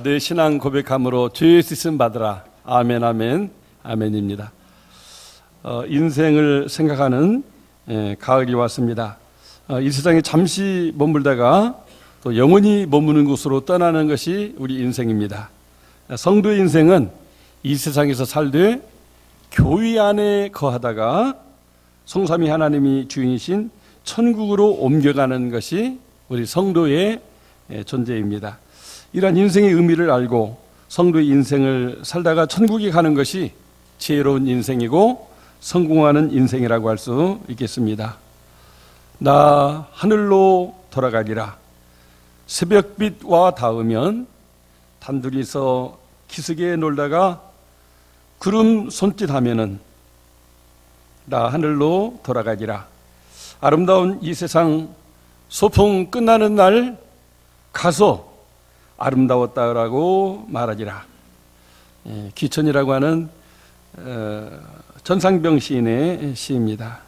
내 신앙 고백함으로 죄의 씻음 받으라. 아멘, 아멘, 아멘입니다. 인생을 생각하는 가을이 왔습니다. 이 세상에 잠시 머물다가 또 영원히 머무는 곳으로 떠나는 것이 우리 인생입니다. 성도의 인생은 이 세상에서 살되 교회 안에 거하다가 성삼위 하나님이 주인이신 천국으로 옮겨가는 것이 우리 성도의 존재입니다. 이러한 인생의 의미를 알고 성도의 인생을 살다가 천국에 가는 것이 지혜로운 인생이고 성공하는 인생이라고 할 수 있겠습니다. 나 하늘로 돌아가리라. 새벽빛과 닿으면 단둘이서 기슭에 놀다가 구름 손짓하면은 나 하늘로 돌아가리라. 아름다운 이 세상 소풍 끝나는 날 가서 아름다웠다라고 말하리라. 기천이라고 하는 전상병 시인의 시입니다.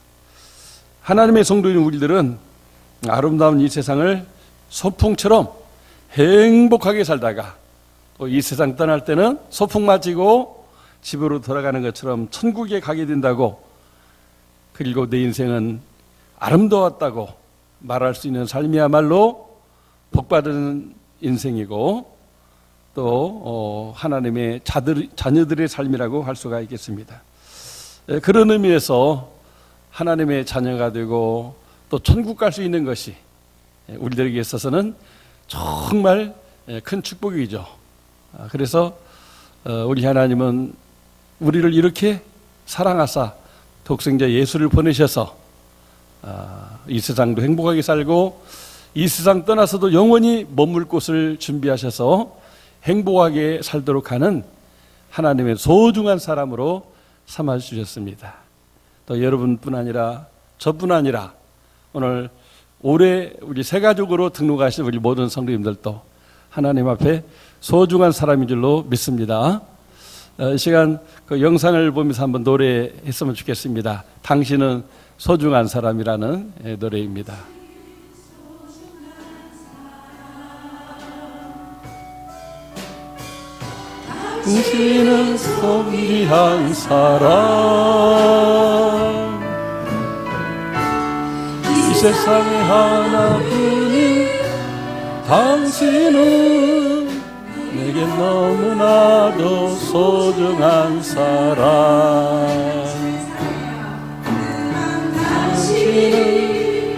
하나님의 성도인 우리들은 아름다운 이 세상을 소풍처럼 행복하게 살다가 또 이 세상 떠날 때는 소풍 마치고 집으로 돌아가는 것처럼 천국에 가게 된다고, 그리고 내 인생은 아름다웠다고 말할 수 있는 삶이야말로 복받은 인생이고 또 하나님의 자녀들의 삶이라고 할 수가 있겠습니다. 그런 의미에서 하나님의 자녀가 되고 또 천국 갈 수 있는 것이 우리들에게 있어서는 정말 큰 축복이죠. 그래서 우리 하나님은 우리를 이렇게 사랑하사 독생자 예수를 보내셔서 이 세상도 행복하게 살고 이 세상 떠나서도 영원히 머물 곳을 준비하셔서 행복하게 살도록 하는 하나님의 소중한 사람으로 삼아주셨습니다. 또 여러분뿐 아니라 저뿐 아니라 오늘 올해 우리 새 가족으로 등록하신 우리 모든 성도님들도 하나님 앞에 소중한 사람인 줄로 믿습니다. 이 시간 그 영상을 보면서 한번 노래했으면 좋겠습니다. 당신은 소중한 사람이라는 노래입니다. 당신은 소중한 사람, 이 세상에 하나뿐인 당신은 내게 너무나도 소중한 사람. 당신은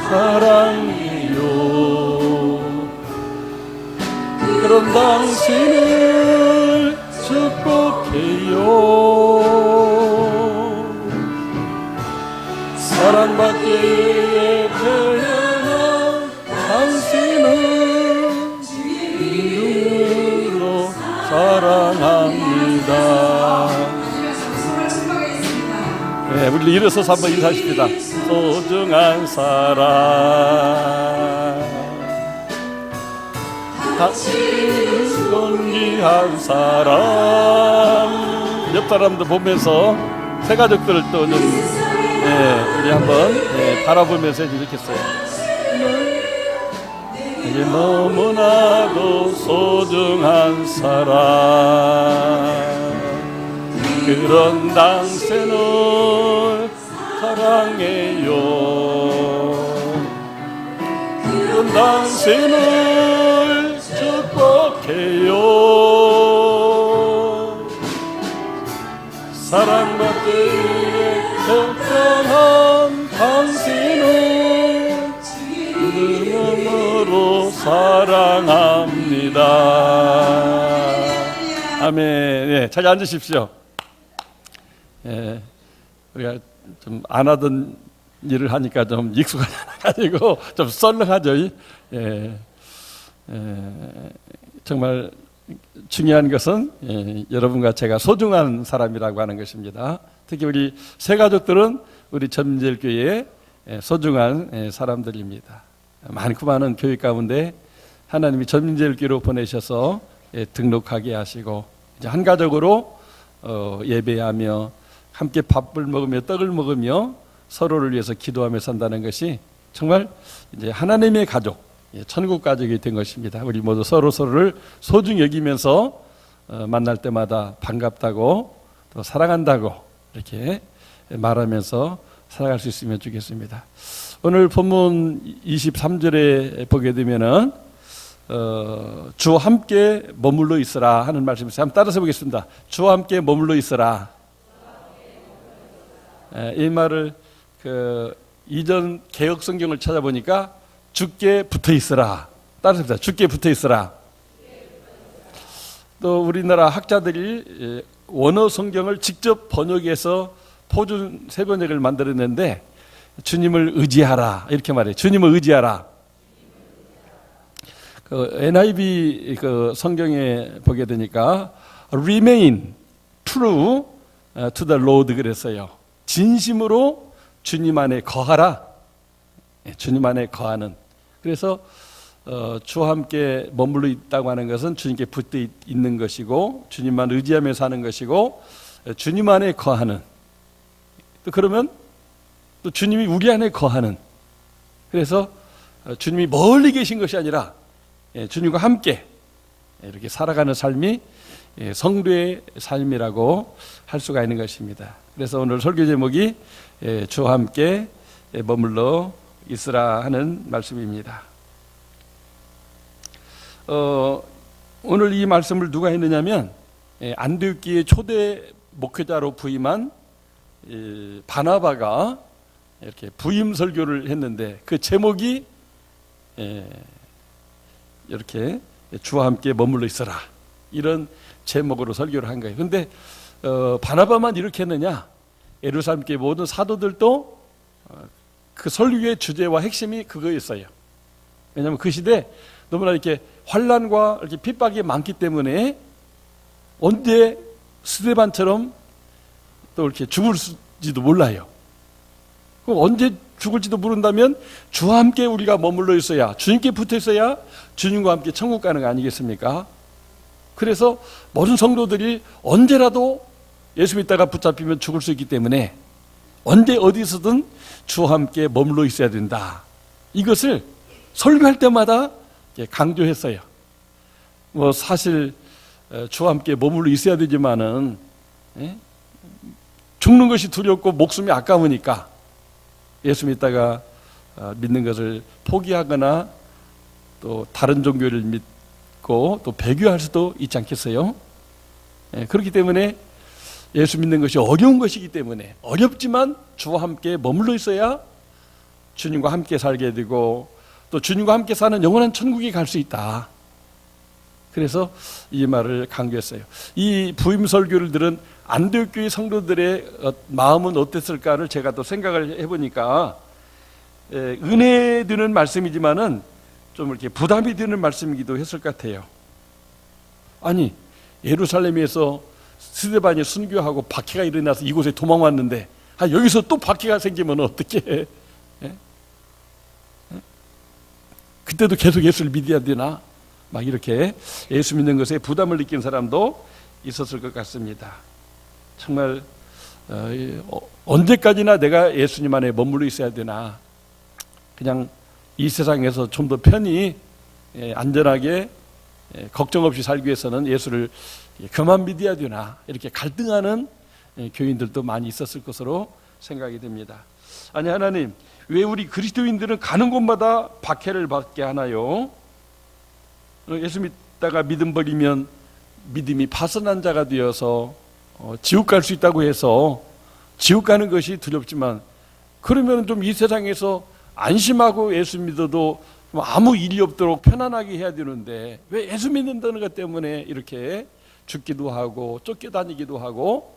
사랑해요. 그런 당신을 축복해요. 사랑받기 위해 태어난 당신은 이름으로 사랑합니다. 네, 우리 일어서서 한번 인사하십시다. 소중한 사람, 당신은 존귀한 사람. 옆 사람들 보면서 새 가족들을 또 좀 우리 한번 바라보면서 이렇겠어요. 이게 너무나도 소중한 사람, 그런 당신을 사랑해요. 그런 당신을 축복해요. 사랑받기 위해 태어난 당신을 이름으로 사랑합니다. 아멘. 네, 잘 앉으십시오. 우리가 좀 안 하던 일을 하니까 좀 익숙하지고 좀 썰렁하죠. 정말 중요한 것은 여러분과 제가 소중한 사람이라고 하는 것입니다. 특히 우리 새 가족들은 우리 전민제일교회의 소중한 사람들입니다. 많고 많은 교회 가운데 하나님이 전민제일교회로 보내셔서 등록하게 하시고 이제 한 가족으로 예배하며 함께 밥을 먹으며 떡을 먹으며 서로를 위해서 기도하며 산다는 것이 정말 이제 하나님의 가족, 천국 가족이 된 것입니다. 우리 모두 서로를 소중히 여기면서 만날 때마다 반갑다고 또 사랑한다고 이렇게 말하면서 살아갈 수 있으면 좋겠습니다. 오늘 본문 23절에 보게 되면은 주와 함께 머물러 있으라 하는 말씀이 있어요. 한번 따라서 보겠습니다. 주와 함께 머물러 있으라. 이 말을 이전 개역 성경을 찾아보니까 주께 붙어 있으라. 따라서 봅시다. 주께 붙어 있으라. 또 우리나라 학자들이 원어 성경을 직접 번역해서 표준 세번역을 만들었는데 주님을 의지하라 이렇게 말해요. 주님을 의지하라. NIV 성경에 보게 되니까 remain true to the Lord 그랬어요. 진심으로 주님 안에 거하라. 주님 안에 거하는. 그래서 주와 함께 머물러 있다고 하는 것은 주님께 붙어 있는 것이고 주님만 의지하며 사는 것이고 주님 안에 거하는. 또 그러면 또 주님이 우리 안에 거하는. 그래서 주님이 멀리 계신 것이 아니라 주님과 함께 이렇게 살아가는 삶이 성도의 삶이라고 할 수가 있는 것입니다. 그래서 오늘 설교 제목이 주와 함께 머물러 있으라 하는 말씀입니다. 오늘 이 말씀을 누가 했느냐면 안디옥교회 초대 목회자로 부임한 바나바가 이렇게 부임 설교를 했는데 그 제목이 이렇게 주와 함께 머물러 있어라 이런 제목으로 설교를 한 거예요. 그런데 바나바만 이렇게 했느냐? 예루살렘 교회 모든 사도들도 그 설교의 주제와 핵심이 그거였어요. 왜냐하면 그 시대 너무나 이렇게 환난과 이렇게 핍박이 많기 때문에 언제 스데반처럼 또 이렇게 죽을지도 몰라요. 그럼 언제 죽을지도 모른다면 주와 함께 우리가 머물러 있어야, 주님께 붙어 있어야 주님과 함께 천국 가는 거 아니겠습니까? 그래서 모든 성도들이 언제라도 예수 믿다가 붙잡히면 죽을 수 있기 때문에 언제 어디서든 주와 함께 머물러 있어야 된다. 이것을 설교할 때마다 강조했어요. 뭐 사실 주와 함께 머물러 있어야 되지만은 죽는 것이 두렵고 목숨이 아까우니까 예수 믿다가 믿는 것을 포기하거나 또 다른 종교를 믿고 또 배교할 수도 있지 않겠어요? 그렇기 때문에 예수 믿는 것이 어려운 것이기 때문에 어렵지만 주와 함께 머물러 있어야 주님과 함께 살게 되고 또 주님과 함께 사는 영원한 천국에 갈 수 있다. 그래서 이 말을 강조했어요. 이 부임 설교를 들은 안디옥 교회 성도들의 마음은 어땠을까를 제가 또 생각을 해보니까 은혜 드는 말씀이지만은 좀 이렇게 부담이 되는 말씀이기도 했을 것 같아요. 아니 예루살렘에서 스데반이 순교하고 박해가 일어나서 이곳에 도망왔는데 여기서 또 박해가 생기면 어떻게 해? 그때도 계속 예수를 믿어야 되나? 막 이렇게 예수 믿는 것에 부담을 느낀 사람도 있었을 것 같습니다. 정말 언제까지나 내가 예수님 안에 머물러 있어야 되나? 그냥 이 세상에서 좀 더 편히 안전하게 걱정 없이 살기 위해서는 예수를 그만 믿어야 되나? 이렇게 갈등하는 교인들도 많이 있었을 것으로 생각이 됩니다. 아니 하나님, 왜 우리 그리스도인들은 가는 곳마다 박해를 받게 하나요? 예수 믿다가 믿음 버리면 믿음이 파선한 자가 되어서 지옥 갈 수 있다고 해서 지옥 가는 것이 두렵지만 그러면 좀 이 세상에서 안심하고 예수 믿어도 아무 일이 없도록 편안하게 해야 되는데 왜 예수 믿는다는 것 때문에 이렇게 죽기도 하고 쫓겨다니기도 하고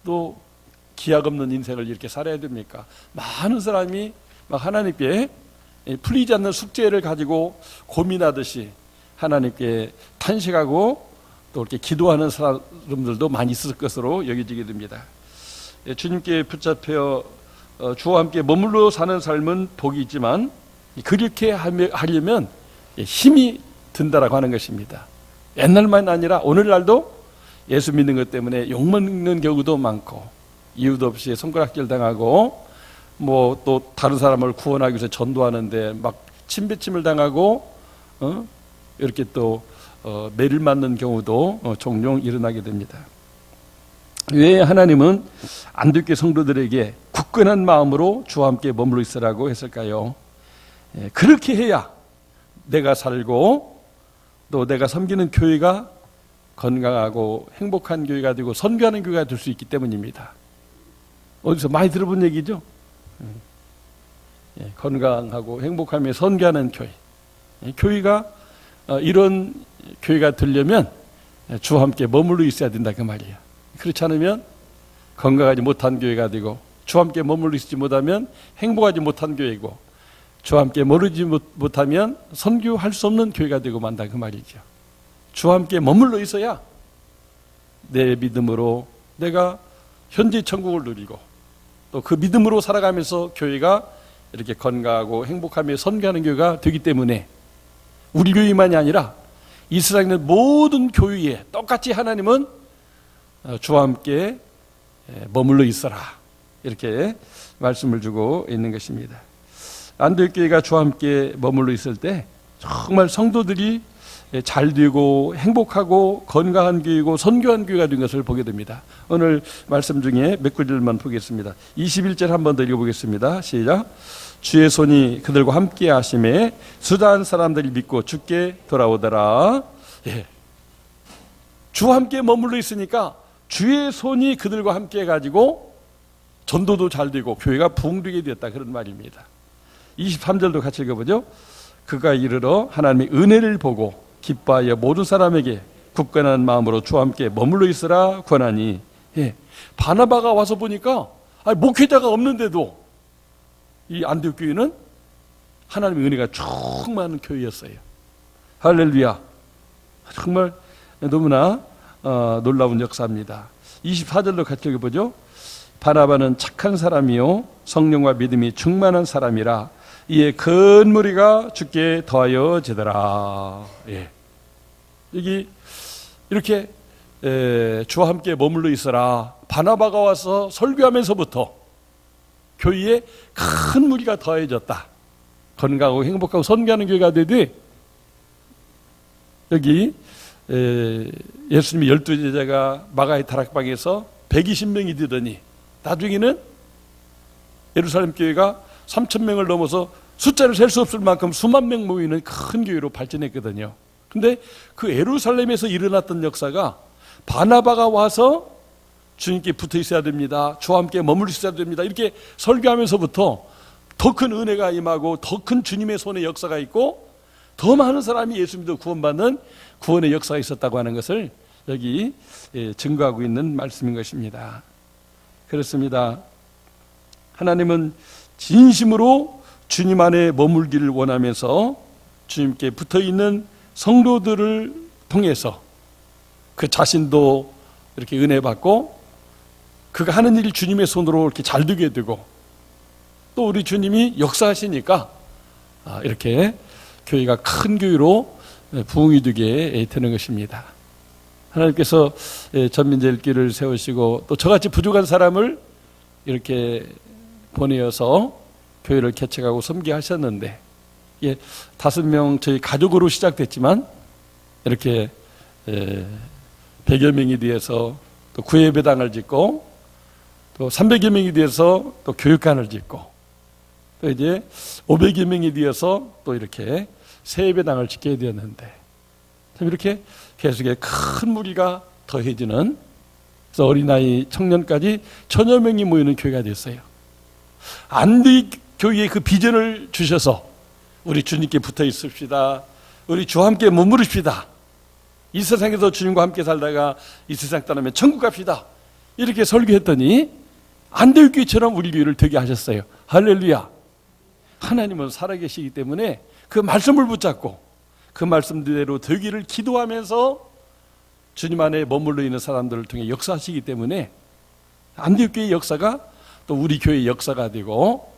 또 기약 없는 인생을 이렇게 살아야 됩니까? 많은 사람이 막 하나님께 풀리지 않는 숙제를 가지고 고민하듯이 하나님께 탄식하고 또 이렇게 기도하는 사람들도 많이 있을 것으로 여겨지게 됩니다. 주님께 붙잡혀 주와 함께 머물러 사는 삶은 복이 있지만 그렇게 하려면 힘이 든다라고 하는 것입니다. 옛날만 아니라 오늘날도 예수 믿는 것 때문에 욕먹는 경우도 많고 이유도 없이 손가락질 당하고 뭐 또 다른 사람을 구원하기 위해서 전도하는데 막 침배침을 당하고 이렇게 또 매를 맞는 경우도 종종 일어나게 됩니다. 왜 하나님은 안디옥교회 성도들에게 굳건한 마음으로 주와 함께 머물러 있으라고 했을까요? 그렇게 해야 내가 살고 또 내가 섬기는 교회가 건강하고 행복한 교회가 되고 선교하는 교회가 될 수 있기 때문입니다. 어디서 많이 들어본 얘기죠? 건강하고 행복하며 선교하는 교회. 교회가 이런 교회가 되려면 주와 함께 머물러 있어야 된다 그 말이에요. 그렇지 않으면 건강하지 못한 교회가 되고 주와 함께 머물러 있지 못하면 행복하지 못한 교회고 주와 함께 머무르지 못하면 선교할 수 없는 교회가 되고 만다 그 말이죠. 주와 함께 머물러 있어야 내 믿음으로 내가 현재 천국을 누리고 또 그 믿음으로 살아가면서 교회가 이렇게 건강하고 행복하며 선교하는 교회가 되기 때문에 우리 교회만이 아니라 이 세상에 있는 모든 교회에 똑같이 하나님은 주와 함께 머물러 있어라 이렇게 말씀을 주고 있는 것입니다. 안디옥 교회가 주와 함께 머물러 있을 때 정말 성도들이 잘 되고 행복하고 건강한 교회고 선교한 교회가 된 것을 보게 됩니다. 오늘 말씀 중에 몇 구절만 보겠습니다. 21절 한 번 더 읽어보겠습니다. 시작. 주의 손이 그들과 함께 하심에 수다한 사람들이 믿고 주께 돌아오더라. 주와 함께 머물러 있으니까 주의 손이 그들과 함께 해가지고 전도도 잘 되고 교회가 부흥되게 되었다 그런 말입니다. 23절도 같이 읽어보죠. 그가 이르러 하나님의 은혜를 보고 기뻐하여 모든 사람에게 굳건한 마음으로 주와 함께 머물러 있으라 권하니. 바나바가 와서 보니까 목회자가 없는데도 이 안디옥 교회는 하나님의 은혜가 충만한 교회였어요. 할렐루야. 정말 너무나 놀라운 역사입니다. 24절로 같이 읽어보죠. 바나바는 착한 사람이요 성령과 믿음이 충만한 사람이라 이에 큰 무리가 주께 더하여지더라. 여기 이렇게 주와 함께 머물러 있어라. 바나바가 와서 설교하면서부터 교회에 큰 무리가 더해졌다. 건강하고 행복하고 선교하는 교회가 되되 여기 예수님이 12제자가 마가의 다락방에서 120명이 되더니 나중에는 예루살렘 교회가 3,000명을 넘어서 숫자를 셀 수 없을 만큼 수만 명 모이는 큰 교회로 발전했거든요. 근데 그 예루살렘에서 일어났던 역사가 바나바가 와서 주님께 붙어 있어야 됩니다. 주와 함께 머물러 있어야 됩니다. 이렇게 설교하면서부터 더 큰 은혜가 임하고 더 큰 주님의 손의 역사가 있고 더 많은 사람이 예수 믿어 구원받는 구원의 역사가 있었다고 하는 것을 여기 증거하고 있는 말씀인 것입니다. 그렇습니다. 하나님은 진심으로 주님 안에 머물기를 원하면서 주님께 붙어있는 성도들을 통해서 그 자신도 이렇게 은혜 받고 그가 하는 일이 주님의 손으로 이렇게 잘 되게 되고 또 우리 주님이 역사하시니까 이렇게 교회가 큰 교회로 부흥이 되게 되는 것입니다. 하나님께서 전민제일교회를 세우시고 또 저같이 부족한 사람을 이렇게 보내어서 교회를 개척하고 섬기하셨는데 5명 저희 가족으로 시작됐지만 이렇게 100여 명이 되어서 또 구예배당을 짓고 또 300여 명이 되어서 또 교육관을 짓고 또 이제 500여 명이 되어서 또 이렇게 세배당을 짓게 되었는데 참 이렇게 계속해 큰 무리가 더해지는 그래서 어린아이 청년까지 1,000여 명이 모이는 교회가 됐어요. 안디옥 교회에 그 비전을 주셔서 우리 주님께 붙어 있읍시다. 우리 주와 함께 머무릅시다. 이 세상에서 주님과 함께 살다가 이 세상 떠나면 천국 갑시다. 이렇게 설교했더니 안디옥 교회처럼 우리 교회를 되게 하셨어요. 할렐루야. 하나님은 살아계시기 때문에 그 말씀을 붙잡고 그 말씀대로 되기를 기도하면서 주님 안에 머물러 있는 사람들을 통해 역사하시기 때문에 안디옥 교회의 역사가 또 우리 교회의 역사가 되고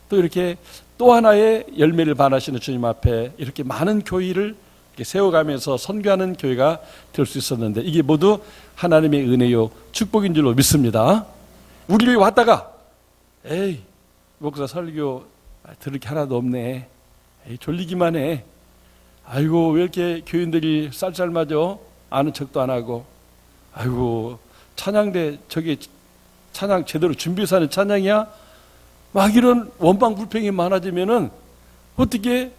또 이렇게 또 하나의 열매를 발하시는 주님 앞에 이렇게 많은 교회를 이렇게 세워가면서 선교하는 교회가 될 수 있었는데 이게 모두 하나님의 은혜요 축복인 줄로 믿습니다. 우리 교회 왔다가 목사 설교 들을 게 하나도 없네. 에이, 졸리기만 해. 아이고 왜 이렇게 교인들이 쌀쌀맞아? 아는 척도 안 하고. 아이고 찬양대 저게 찬양 제대로 준비해서 하는 찬양이야? 막 이런 원망 불평이 많아지면은 어떻게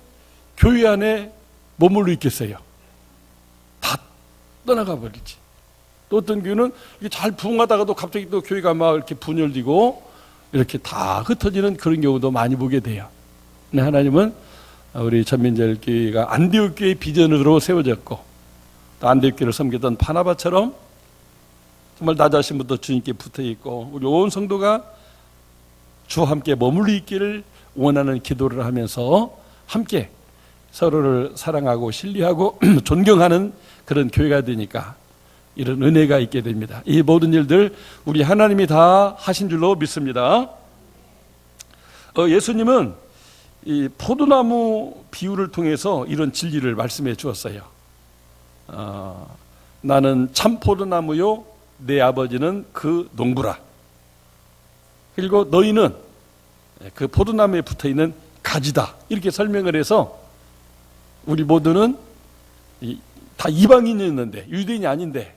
교회 안에 머물러 있겠어요? 다 떠나가 버리지. 또 어떤 교회는 잘 부흥하다가도 갑자기 또 교회가 막 이렇게 분열되고 이렇게 다 흩어지는 그런 경우도 많이 보게 돼요. 근데 하나님은 우리 전민절 교회가 안디옥 교회의 비전으로 세워졌고 또 안디옥 교회를 섬기던 바나바처럼 정말 나 자신부터 주님께 붙어 있고 우리 온 성도가 주와 함께 머물러 있기를 원하는 기도를 하면서 함께 서로를 사랑하고 신뢰하고 존경하는 그런 교회가 되니까 이런 은혜가 있게 됩니다. 이 모든 일들 우리 하나님이 다 하신 줄로 믿습니다. 예수님은 이 포도나무 비유를 통해서 이런 진리를 말씀해 주었어요. 나는 참 포도나무요 내 아버지는 그 농부라. 그리고 너희는 그 포도나무에 붙어있는 가지다. 이렇게 설명을 해서 우리 모두는 다 이방인이었는데 유대인이 아닌데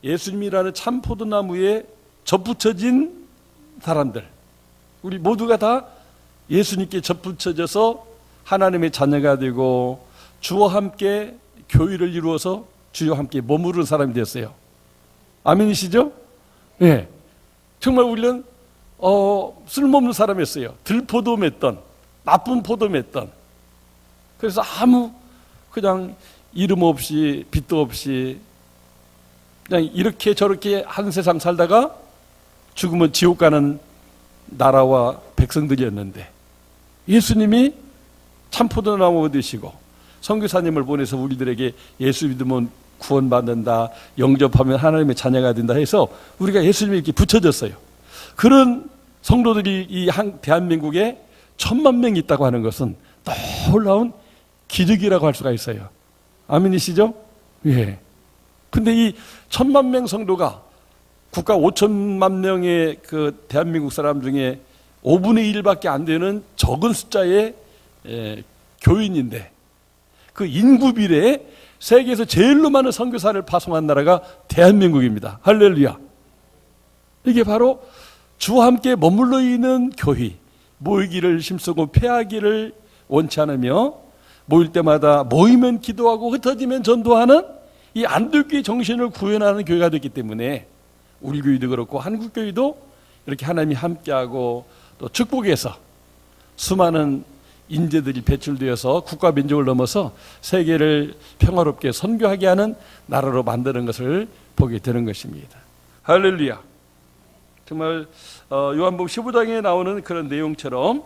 예수님이라는 참 포도나무에 접붙여진 사람들, 우리 모두가 다 예수님께 접붙여져서 하나님의 자녀가 되고 주와 함께 교회를 이루어서 주와 함께 머무르는 사람이 되었어요. 아멘이시죠? 네. 정말 우리는 쓸모없는 사람이었어요. 들포도 맺던, 나쁜 포도 맺던. 그래서 아무 그냥 이름 없이 빚도 없이 그냥 이렇게 저렇게 한 세상 살다가 죽으면 지옥 가는 나라와 백성들이었는데 예수님이 참포도나무 되시고 선교사님을 보내서 우리들에게 예수 믿으면 구원받는다, 영접하면 하나님의 자녀가 된다 해서 우리가 예수님이 이렇게 붙여졌어요. 그런 성도들이 이 대한민국에 1,000만 명이 있다고 하는 것은 놀라운 기적이라고 할 수가 있어요. 아멘이시죠? 예. 근데 이 1,000만 명 성도가 국가 5천만 명의 그 대한민국 사람 중에 5분의 1밖에 안 되는 적은 숫자의 교인인데 그 인구 비례에 세계에서 제일로 많은 선교사를 파송한 나라가 대한민국입니다. 할렐루야. 이게 바로 주와 함께 머물러 있는 교회, 모이기를 힘쓰고 패하기를 원치 않으며 모일 때마다 모이면 기도하고 흩어지면 전도하는 이 안디옥교회 정신을 구현하는 교회가 됐기 때문에 우리 교회도 그렇고 한국 교회도 이렇게 하나님이 함께하고 또 축복해서 수많은 인재들이 배출되어서 국가 민족을 넘어서 세계를 평화롭게 선교하게 하는 나라로 만드는 것을 보게 되는 것입니다. 할렐루야. 정말 요한복음 15장에 나오는 그런 내용처럼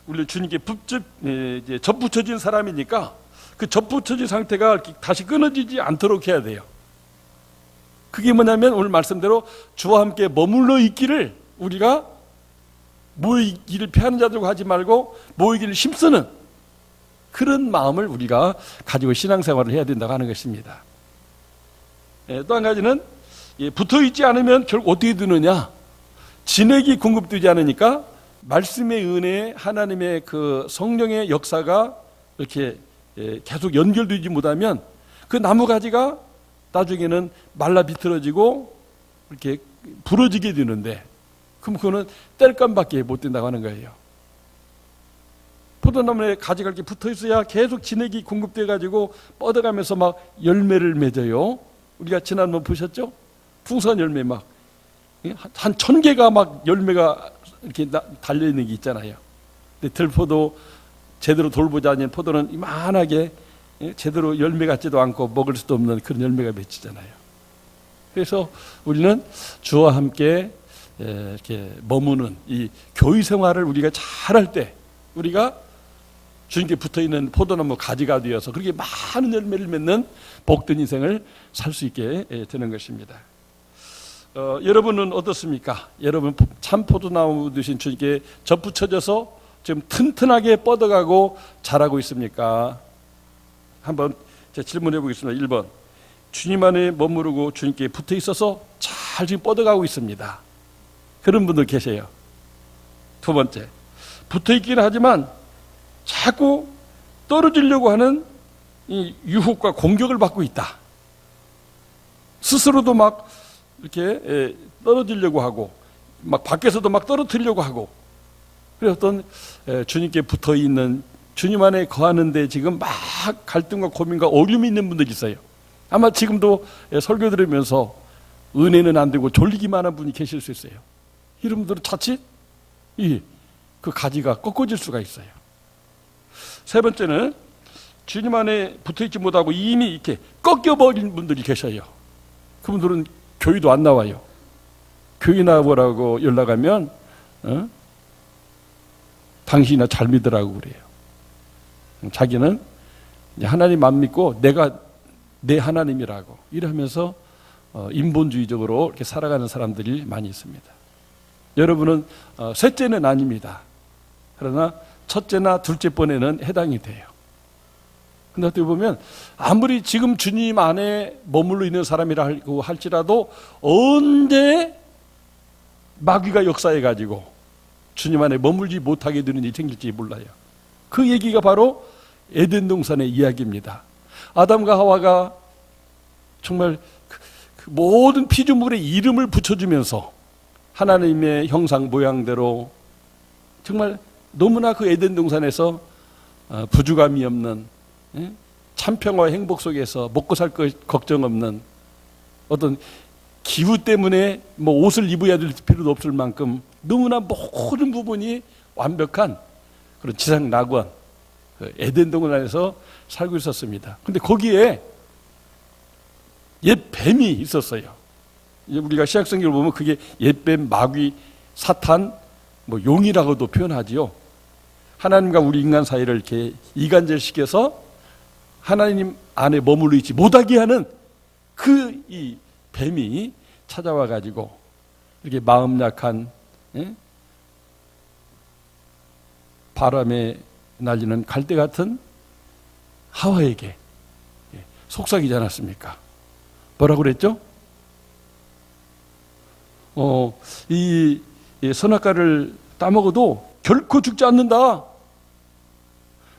우리 주님께 접붙여진 사람이니까 그 접붙여진 상태가 다시 끊어지지 않도록 해야 돼요. 그게 뭐냐면 오늘 말씀대로 주와 함께 머물러 있기를 우리가 모이기를 피하는 자들과 하지 말고 모이기를 힘쓰는 그런 마음을 우리가 가지고 신앙생활을 해야 된다고 하는 것입니다. 또 한 가지는 붙어있지 않으면 결국 어떻게 되느냐, 진액이 공급되지 않으니까 말씀의 은혜, 하나님의 그 성령의 역사가 이렇게 계속 연결되지 못하면 그 나무 가지가 나중에는 말라 비틀어지고 이렇게 부러지게 되는데 그럼 그거는 땔감밖에 못 된다고 하는 거예요. 포도나무에 가지가 이렇게 붙어 있어야 계속 진액이 공급돼 가지고 뻗어가면서 막 열매를 맺어요. 우리가 지난번 보셨죠? 풍선 열매 막 한 1,000개가 막 열매가 이렇게 달려 있는 게 있잖아요. 근데 들포도 제대로 돌보지 않은 포도는 이만하게 제대로 열매 같지도 않고 먹을 수도 없는 그런 열매가 맺히잖아요. 그래서 우리는 주와 함께 이렇게 머무는 이 교회 생활을 우리가 잘할 때 우리가 주님께 붙어있는 포도나무 가지가 되어서 그렇게 많은 열매를 맺는 복된 인생을 살 수 있게 되는 것입니다. 여러분은 어떻습니까? 여러분 참 포도나무 되신 주님께 접붙여져서 지금 튼튼하게 뻗어가고 자라고 있습니까? 한번 제가 질문해 보겠습니다. 1번, 주님 안에 머무르고 주님께 붙어 있어서 잘 지금 뻗어가고 있습니다. 그런 분들 계세요. 2번째, 붙어 있기는 하지만 자꾸 떨어지려고 하는 이 유혹과 공격을 받고 있다. 스스로도 막 이렇게 떨어지려고 하고, 막 밖에서도 막 떨어뜨리려고 하고, 그래서 어떤 주님께 붙어 있는, 주님 안에 거하는데 지금 막 갈등과 고민과 어려움이 있는 분들이 있어요. 아마 지금도 설교 들으면서 은혜는 안 되고 졸리기만 한 분이 계실 수 있어요. 이런 분들은 자칫 그 가지가 꺾어질 수가 있어요. 세 번째는 주님 안에 붙어있지 못하고 이미 이렇게 꺾여버린 분들이 계셔요. 그분들은 교회도 안 나와요. 교회 나와보라고 연락하면 당신이나 잘 믿으라고 그래요. 자기는 하나님 안 믿고 내가 내 하나님이라고 이러면서 인본주의적으로 이렇게 살아가는 사람들이 많이 있습니다. 여러분은 셋째는 아닙니다. 그러나 첫째나 둘째 번에는 해당이 돼요. 근데 어떻게 보면 아무리 지금 주님 안에 머물러 있는 사람이라고 할지라도 언제 마귀가 역사해가지고 주님 안에 머물지 못하게 되는 일이 생길지 몰라요. 그 얘기가 바로 에덴 동산의 이야기입니다. 아담과 하와가 정말 그 모든 피조물의 이름을 붙여주면서 하나님의 형상 모양대로 정말 너무나 그 에덴 동산에서 부주감이 없는 참 평화와 행복 속에서 먹고 살 것 걱정 없는 어떤 기후 때문에 뭐 옷을 입어야 될 필요도 없을 만큼 너무나 모든 부분이 완벽한 그런 지상 낙원 에덴 동산에서 살고 있었습니다. 근데 거기에 옛 뱀이 있었어요. 우리가 신약성경을 보면 그게 옛뱀, 마귀, 사탄, 뭐 용이라고도 표현하지요. 하나님과 우리 인간 사이를 이렇게 이간질시켜서 하나님 안에 머물러 있지 못하게 하는 그 이 뱀이 찾아와 가지고 이렇게 마음 약한 바람에 날리는 갈대 같은 하와에게 속삭이지 않았습니까? 뭐라고 그랬죠? 이 선악과를 따먹어도 결코 죽지 않는다.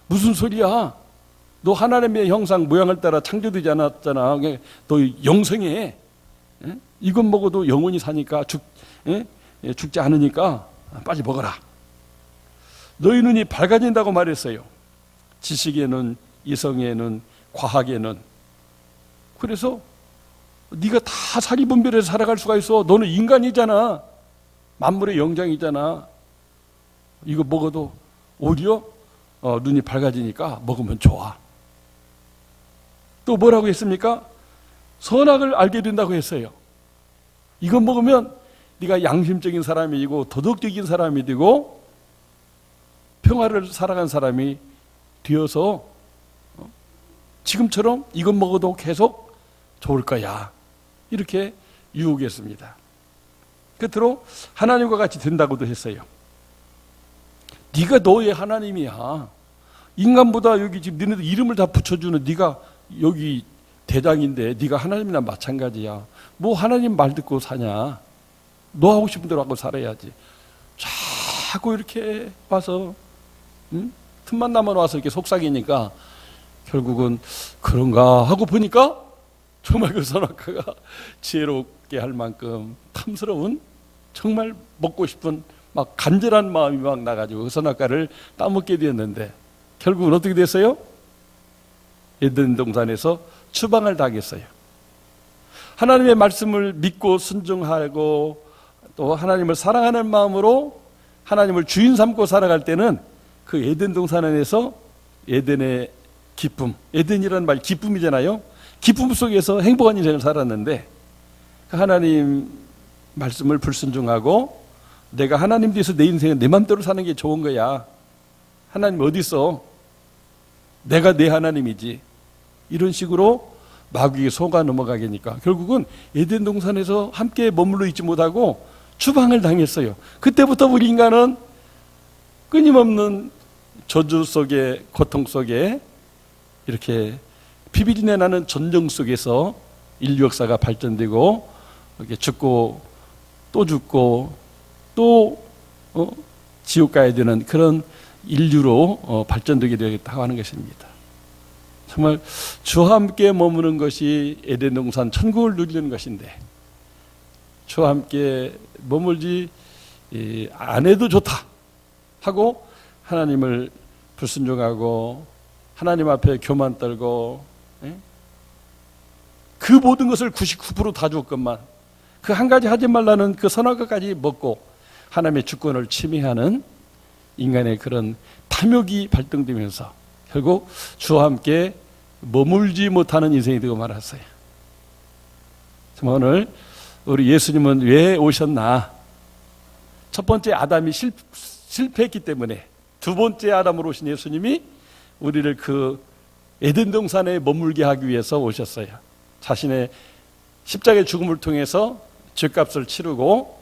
무슨 소리야? 너 하나님의 형상 모양을 따라 창조되지 않았잖아. 너 영생해. 이것 먹어도 영원히 사니까 죽지 않으니까 빨리 먹어라. 너희 눈이 밝아진다고 말했어요. 지식에는, 이성에는, 과학에는. 그래서 네가 다 사리분별해서 살아갈 수가 있어. 너는 인간이잖아. 만물의 영장이잖아. 이거 먹어도 오히려 눈이 밝아지니까 먹으면 좋아. 또 뭐라고 했습니까? 선악을 알게 된다고 했어요. 이거 먹으면 네가 양심적인 사람이고 도덕적인 사람이 되고 평화를 살아간 사람이 되어서 지금처럼 이것 먹어도 계속 좋을 거야. 이렇게 유혹했습니다. 끝으로 하나님과 같이 된다고도 했어요. 네가 너의 하나님이야. 인간보다 여기 지금 너네들 이름을 다 붙여주는 네가 여기 대장인데 네가 하나님이나 마찬가지야. 뭐 하나님 말 듣고 사냐. 너 하고 싶은 대로 하고 살아야지. 자꾸 이렇게 와서 틈만 나면 와서 이렇게 속삭이니까 결국은 그런가 하고 보니까 정말 그 선악과가 지혜롭게 할 만큼 탐스러운 정말 먹고 싶은 막 간절한 마음이 막 나가지고 그 선악과를 따먹게 되었는데 결국은 어떻게 됐어요? 에덴 동산에서 추방을 당했어요. 하나님의 말씀을 믿고 순종하고 또 하나님을 사랑하는 마음으로 하나님을 주인 삼고 살아갈 때는 그 에덴 동산 안에서 에덴의 기쁨, 에덴이라는 말 기쁨이잖아요. 기쁨 속에서 행복한 인생을 살았는데 그 하나님 말씀을 불순종하고 내가 하나님 뒤에서 내 인생은 내 맘대로 사는 게 좋은 거야. 하나님 어디 있어? 내가 내 하나님이지. 이런 식으로 마귀에게 속아 넘어가게니까 결국은 에덴 동산에서 함께 머물러 있지 못하고 추방을 당했어요. 그때부터 우리 인간은 끊임없는 저주 속에 고통 속에 이렇게 피비린내 나는 전쟁 속에서 인류 역사가 발전되고 이렇게 죽고 또 죽고 또 지옥 가야 되는 그런 인류로 발전되게 되겠다고 하는 것입니다. 정말 주와 함께 머무는 것이 에덴 동산 천국을 누리는 것인데 주와 함께 머물지 안 해도 좋다 하고 하나님을 불순종하고 하나님 앞에 교만 떨고 그 모든 것을 99%다 줬건만 그 한 가지 하지 말라는 그 선악과까지 먹고 하나님의 주권을 침해하는 인간의 그런 탐욕이 발동되면서 결국 주와 함께 머물지 못하는 인생이 되고 말았어요. 정말 오늘 우리 예수님은 왜 오셨나? 첫 번째 아담이 실패했기 때문에 두 번째 아담으로 오신 예수님이 우리를 그 에덴 동산에 머물게 하기 위해서 오셨어요. 자신의 십자가의 죽음을 통해서 죄값을 치르고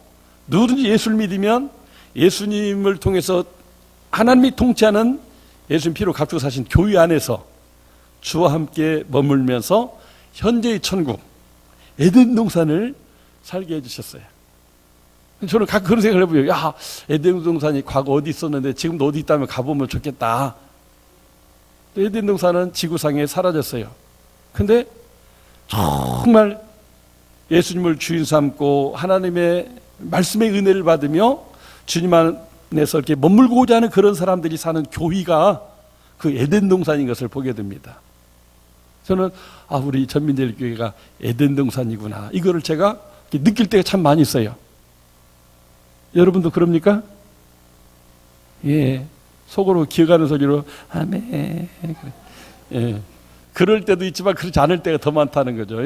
누구든지 예수를 믿으면 예수님을 통해서 하나님이 통치하는 예수님 피로 값주고 사신 교회 안에서 주와 함께 머물면서 현재의 천국 에덴 동산을 살게 해주셨어요. 저는 가끔 그런 생각을 해보요. 야, 에덴 동산이 과거 어디 있었는데 지금도 어디 있다면 가보면 좋겠다. 에덴 동산은 지구상에 사라졌어요. 근데 정말 예수님을 주인 삼고 하나님의 말씀의 은혜를 받으며 주님 안에서 이렇게 머물고자 하는 그런 사람들이 사는 교회가 그 에덴 동산인 것을 보게 됩니다. 저는 우리 전민들 교회가 에덴 동산이구나. 이거를 제가 느낄 때가 참 많이 있어요. 여러분도 그럽니까? 예. 속으로 기어가는 소리로 아멘. 예. 그럴 때도 있지만 그렇지 않을 때가 더 많다는 거죠.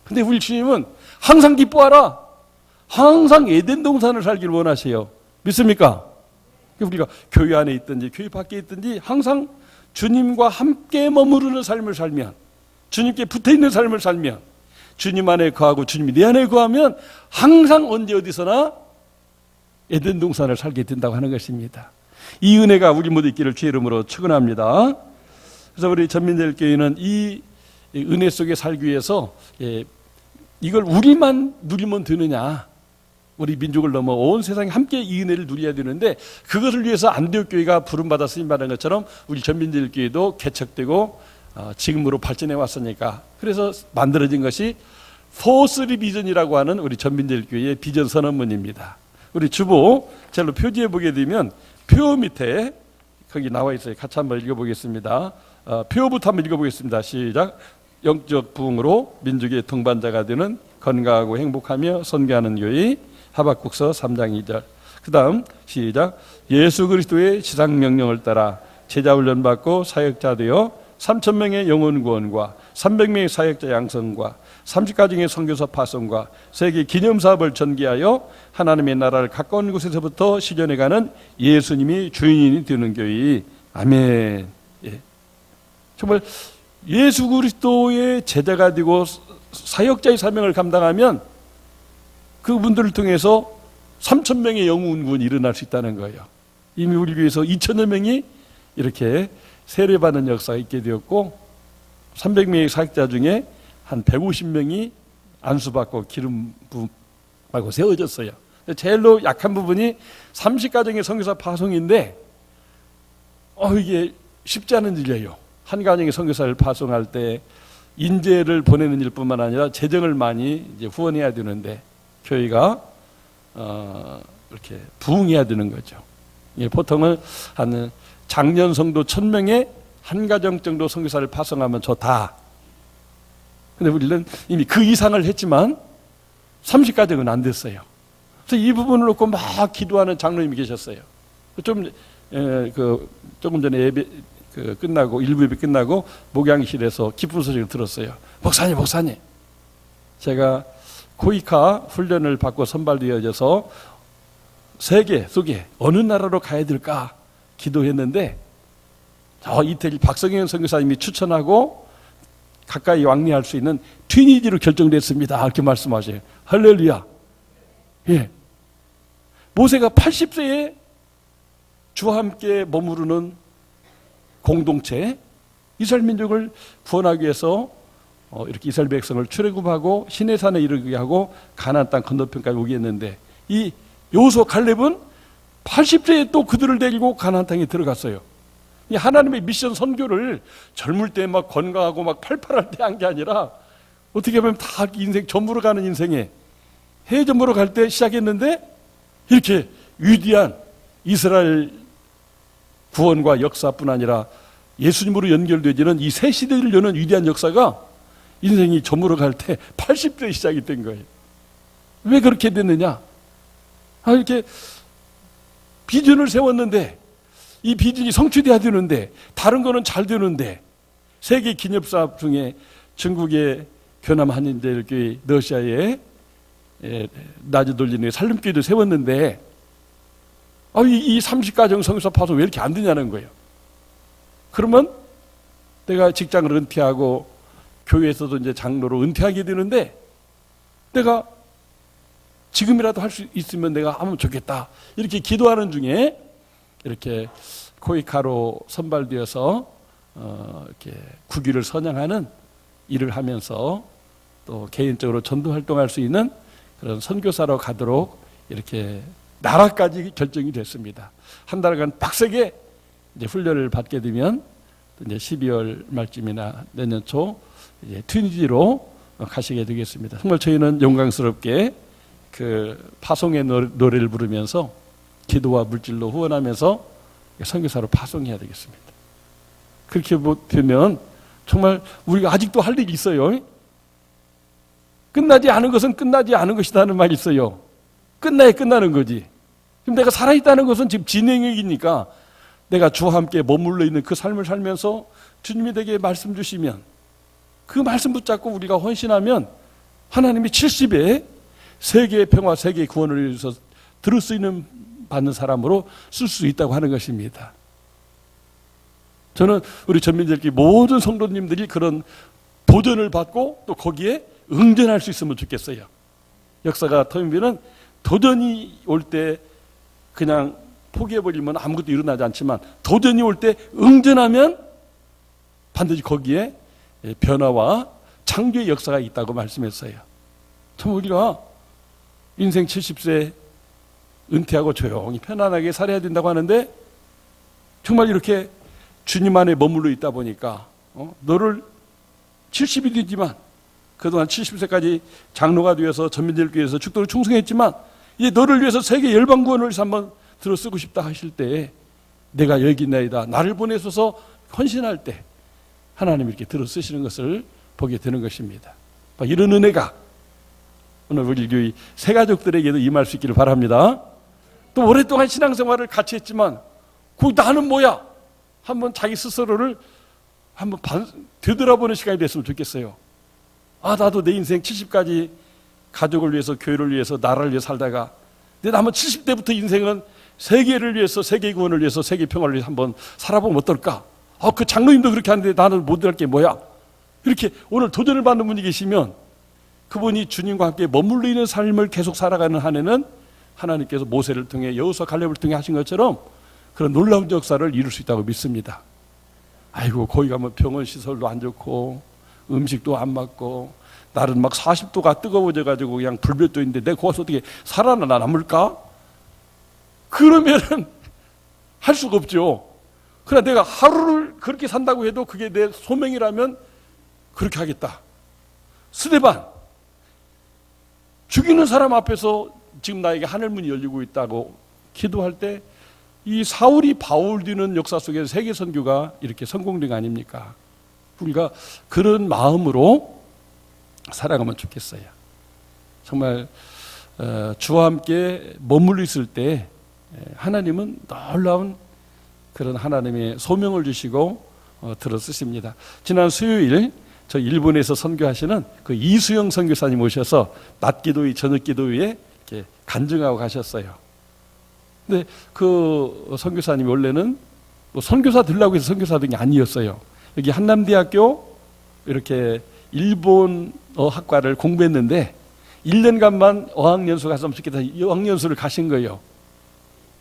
근데 우리 주님은 항상 기뻐하라. 항상 에덴 동산을 살기를 원하세요. 믿습니까? 우리가 교회 안에 있든지 교회 밖에 있든지 항상 주님과 함께 머무르는 삶을 살면, 주님께 붙어있는 삶을 살면, 주님 안에 거하고 주님이 내 안에 거하면 항상 언제 어디서나 에덴 동산을 살게 된다고 하는 것입니다. 이 은혜가 우리 모두 있기를 주의 이름으로 축원합니다. 그래서 우리 전민들교회는 이 은혜 속에 살기 위해서 이걸 우리만 누리면 되느냐, 우리 민족을 넘어 온 세상에 함께 이 은혜를 누려야 되는데 그것을 위해서 안디옥교회가 부름받아 쓰임받은 것처럼 우리 전민들교회도 개척되고 지금으로 발전해 왔으니까 그래서 만들어진 것이 포스리 비전이라고 하는 우리 전민들교회의 비전 선언문입니다. 우리 주보 젤로 표지에 보게 되면 표 밑에 거기 나와 있어요. 같이 한번 읽어보겠습니다. 표부터 한번 읽어보겠습니다. 시작. 영적 부흥으로 민족의 동반자가 되는 건강하고 행복하며 선교하는 교회. 하박국서 3장 2절. 그 다음 시작. 예수 그리스도의 지상명령을 따라 제자훈련 받고 사역자 되어 3,000명의 영혼 구원과 300명의 사역자 양성과 30가정의 선교사 파송과 세계 기념사업을 전개하여 하나님의 나라를 가까운 곳에서부터 실현해가는 예수님이 주인이 되는 교회. 아멘. 예. 정말 예수 그리스도의 제자가 되고 사역자의 사명을 감당하면 그분들을 통해서 3,000명의 영혼 구원이 일어날 수 있다는 거예요. 이미 우리 교회에서 2,000여 명이 이렇게 세례받는 역사가 있게 되었고 300명의 사역자 중에 한 150명이 안수받고 기름 부음받고 세워졌어요. 제일로 약한 부분이 30가정의 선교사 파송인데 이게 쉽지 않은 일이에요. 한 가정의 선교사를 파송할 때 인재를 보내는 일뿐만 아니라 재정을 많이 이제 후원해야 되는데 교회가 이렇게 부흥해야 되는 거죠. 보통은 한 작년 성도 1,000명에 한 가정 정도 선교사를 파송하면 좋다. 근데 우리는 이미 그 이상을 했지만 30가정은 안 됐어요. 그래서 이 부분을 놓고 막 기도하는 장로님이 계셨어요. 조금 전에 예배 끝나고 일부 예배 끝나고 목양실에서 기쁜 소식을 들었어요. 목사님, 제가 코이카 훈련을 받고 선발되어져서 세계 속에 어느 나라로 가야 될까 기도했는데 이태리 박성현 선교사님이 추천하고 가까이 왕래할 수 있는 튀니지로 결정됐습니다. 이렇게 말씀하세요. 할렐루야. 예. 모세가 80세에 주와 함께 머무르는 공동체 이스라엘 민족을 구원하기 위해서 이렇게 이스라엘 백성을 출애굽하고 시내산에 이르게 하고 가나안 땅 건너편까지 오게 했는데 이 여호수아 갈렙은 80세에 또 그들을 데리고 가나안 땅에 들어갔어요. 이 하나님의 미션 선교를 젊을 때 막 건강하고 막 팔팔할 때 한 게 아니라 어떻게 보면 다 인생 전부로 가는 인생에 해외 전부로 갈 때 시작했는데 이렇게 위대한 이스라엘 구원과 역사뿐 아니라 예수님으로 연결되지는 이 새 시대를 여는 위대한 역사가 인생이 저물어 갈 때 80대에 시작이 된 거예요. 왜 그렇게 됐느냐? 이렇게 비전을 세웠는데 이 비전이 성취돼야 되는데 다른 거는 잘 되는데 세계 기념사업 중에 중국의 교남 한인대교회 러시아에 낮에 돌리는 살림교회도 세웠는데 이 30가정 성교사 파송 왜 이렇게 안 되냐는 거예요. 그러면 내가 직장을 은퇴하고 교회에서도 이제 장로로 은퇴하게 되는데 내가 지금이라도 할 수 있으면 내가 하면 좋겠다. 이렇게 기도하는 중에 이렇게 코이카로 선발되어서 이렇게 국위를 선양하는 일을 하면서 또 개인적으로 전도 활동할 수 있는 그런 선교사로 가도록 이렇게 나라까지 결정이 됐습니다. 한 달간 빡세게 이제 훈련을 받게 되면 이제 12월 말쯤이나 내년 초 이제 튀니지로 가시게 되겠습니다. 정말 저희는 영광스럽게 그 파송의 노래를 부르면서 기도와 물질로 후원하면서 선교사로 파송해야 되겠습니다. 그렇게 보면 정말 우리가 아직도 할 일이 있어요. 끝나지 않은 것은 끝나지 않은 것이라는 말이 있어요. 끝나야 끝나는 거지. 지금 내가 살아있다는 것은 지금 진행이니까 내가 주와 함께 머물러 있는 그 삶을 살면서 주님이 내게 말씀 주시면 그 말씀 붙잡고 우리가 헌신하면 하나님이 70에 세계의 평화, 세계의 구원을 위해서 들을 수 있는 받는 사람으로 쓸 수 있다고 하는 것입니다. 저는 우리 전민들끼리 모든 성도님들이 그런 도전을 받고 또 거기에 응전할 수 있으면 좋겠어요. 역사가 터미비는 도전이 올 때 그냥 포기해버리면 아무것도 일어나지 않지만 도전이 올 때 응전하면 반드시 거기에 변화와 창조의 역사가 있다고 말씀했어요. 참 우리가 인생 70세 은퇴하고 조용히 편안하게 살아야 된다고 하는데 정말 이렇게 주님 안에 머물러 있다 보니까 너를 70이 되지만 그동안 70세까지 장로가 되어서 전민들교회에서 축도를 충성했지만 이제 너를 위해서 세계 열방구원을 위해서 한번 들어쓰고 싶다 하실 때 내가 여기 있나이다 나를 보내소서 헌신할 때 하나님이 이렇게 들어쓰시는 것을 보게 되는 것입니다. 이런 은혜가 오늘 우리 교회 새가족들에게도 임할 수 있기를 바랍니다. 또 오랫동안 신앙생활을 같이 했지만 그 나는 뭐야? 한번 자기 스스로를 한번 되돌아보는 시간이 됐으면 좋겠어요. 나도 내 인생 70까지 가족을 위해서 교회를 위해서 나라를 위해서 살다가 내 남은 70대부터 인생은 세계를 위해서 세계 구원을 위해서 세계 평화를 위해서 한번 살아보면 어떨까? 그 장로님도 그렇게 하는데 나는 못할 게 뭐야? 이렇게 오늘 도전을 받는 분이 계시면 그분이 주님과 함께 머물러 있는 삶을 계속 살아가는 한 해는 하나님께서 모세를 통해 여호수아 갈렙을 통해 하신 것처럼 그런 놀라운 역사를 이룰 수 있다고 믿습니다. 아이고 거기 가면 병원 시설도 안 좋고 음식도 안 맞고 날은 막 40도가 뜨거워져 가지고 그냥 불볕도 있는데 내가 거기서 어떻게 살아남을까? 그러면은 할 수가 없죠. 그러나 내가 하루를 그렇게 산다고 해도 그게 내 소명이라면 그렇게 하겠다. 스데반 죽이는 사람 앞에서 지금 나에게 하늘문이 열리고 있다고 기도할 때 이 사울이 바울 뒤는 역사 속에서 세계 선교가 이렇게 성공된 거 아닙니까? 우리가 그런 마음으로 살아가면 좋겠어요. 정말 주와 함께 머물러 있을 때 하나님은 놀라운 그런 하나님의 소명을 주시고 들어쓰십니다. 지난 수요일 저 일본에서 선교하시는 그 이수영 선교사님 오셔서 낮 기도회, 저녁 기도회에 이렇게 간증하고 가셨어요. 근데 그 선교사님이 원래는 뭐 선교사 되려고 해서 선교사 된 게 아니었어요. 여기 한남대학교 이렇게 일본어 학과를 공부했는데 1년간만 어학연수 갔으면 좋겠다. 어학연수를 가신 거예요.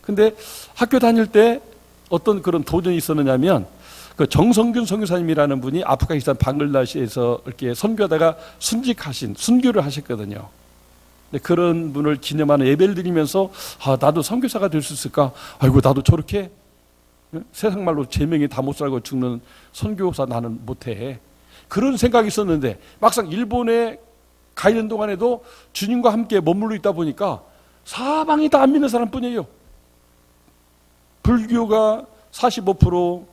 근데 학교 다닐 때 어떤 그런 도전이 있었느냐면 그 정성균 선교사님이라는 분이 아프가니스탄 방글라시에서 이렇게 선교하다가 순직하신 순교를 하셨거든요. 근데 그런 분을 기념하는 예배를 드리면서 나도 선교사가 될 수 있을까? 아이고 나도 저렇게 세상 말로 제명이 다 못 살고 죽는 선교사 나는 못해. 그런 생각이 있었는데 막상 일본에 가 있는 동안에도 주님과 함께 머물러 있다 보니까 사방이 다 안 믿는 사람뿐이에요. 불교가 45%,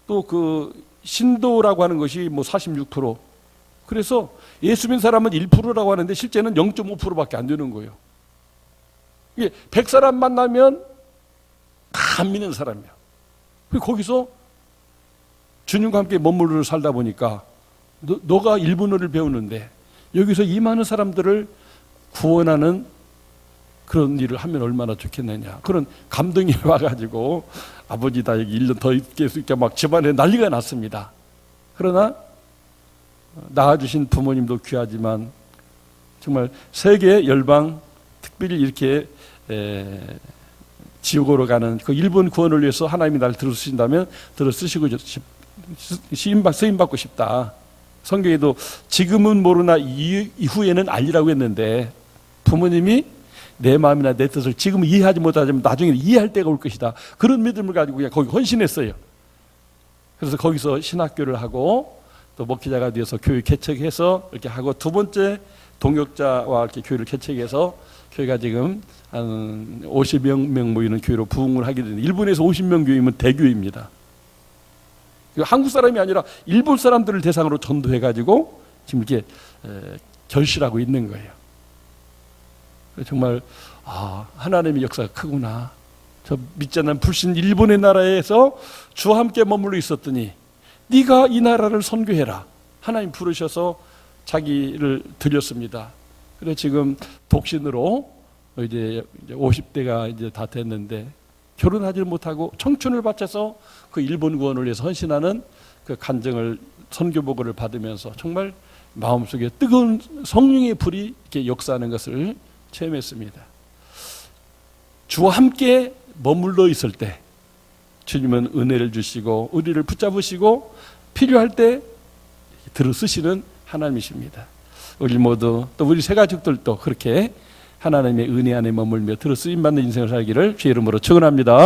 또 그 신도라고 하는 것이 뭐 46%. 그래서 예수 믿는 사람은 1%라고 하는데 실제는 0.5%밖에 안 되는 거예요. 이게 100사람 만나면 다 안 믿는 사람이야. 거기서 주님과 함께 머물러 살다 보니까 너가 일본어를 배우는데 여기서 이 많은 사람들을 구원하는 그런 일을 하면 얼마나 좋겠느냐. 그런 감동이 와가지고 아버지 다 여기 1년 더 있게 막 집안에 난리가 났습니다. 그러나 낳아주신 부모님도 귀하지만 정말 세계 열방 특별히 이렇게 지옥으로 가는 그 일본 구원을 위해서 하나님이 날 들어쓰신다면 들어쓰시고 쓰임받고 싶다. 성경에도 지금은 모르나 이후에는 알리라고 했는데 부모님이 내 마음이나 내 뜻을 지금 이해하지 못하지만 나중에 이해할 때가 올 것이다. 그런 믿음을 가지고 그냥 거기 헌신했어요. 그래서 거기서 신학교를 하고 또 목회자가 되어서 교회 개척해서 이렇게 하고 두 번째 동역자와 이렇게 교회를 개척해서 교회가 지금 한 50명 모이는 교회로 부흥을 하게 되는데 일본에서 50명 교회면 대교회입니다. 한국 사람이 아니라 일본 사람들을 대상으로 전도해가지고 지금 이렇게 결실하고 있는 거예요. 정말 하나님의 역사가 크구나. 저 믿지 않는 불신 일본의 나라에서 주와 함께 머물러 있었더니 네가 이 나라를 선교해라. 하나님 부르셔서 자기를 드렸습니다. 그래 지금 독신으로 이제 50대가 이제 다 됐는데 결혼하지 못하고 청춘을 바쳐서 그 일본 구원을 위해서 헌신하는 그 간증을 선교복을 받으면서 정말 마음속에 뜨거운 성령의 불이 이렇게 역사하는 것을 체험했습니다. 주와 함께 머물러 있을 때 주님은 은혜를 주시고 우리를 붙잡으시고 필요할 때 들어쓰시는 하나님이십니다. 우리 모두 또 우리 새 가족들도 그렇게 하나님의 은혜 안에 머물며 들어쓰임 받는 인생을 살기를 주의 이름으로 축원합니다.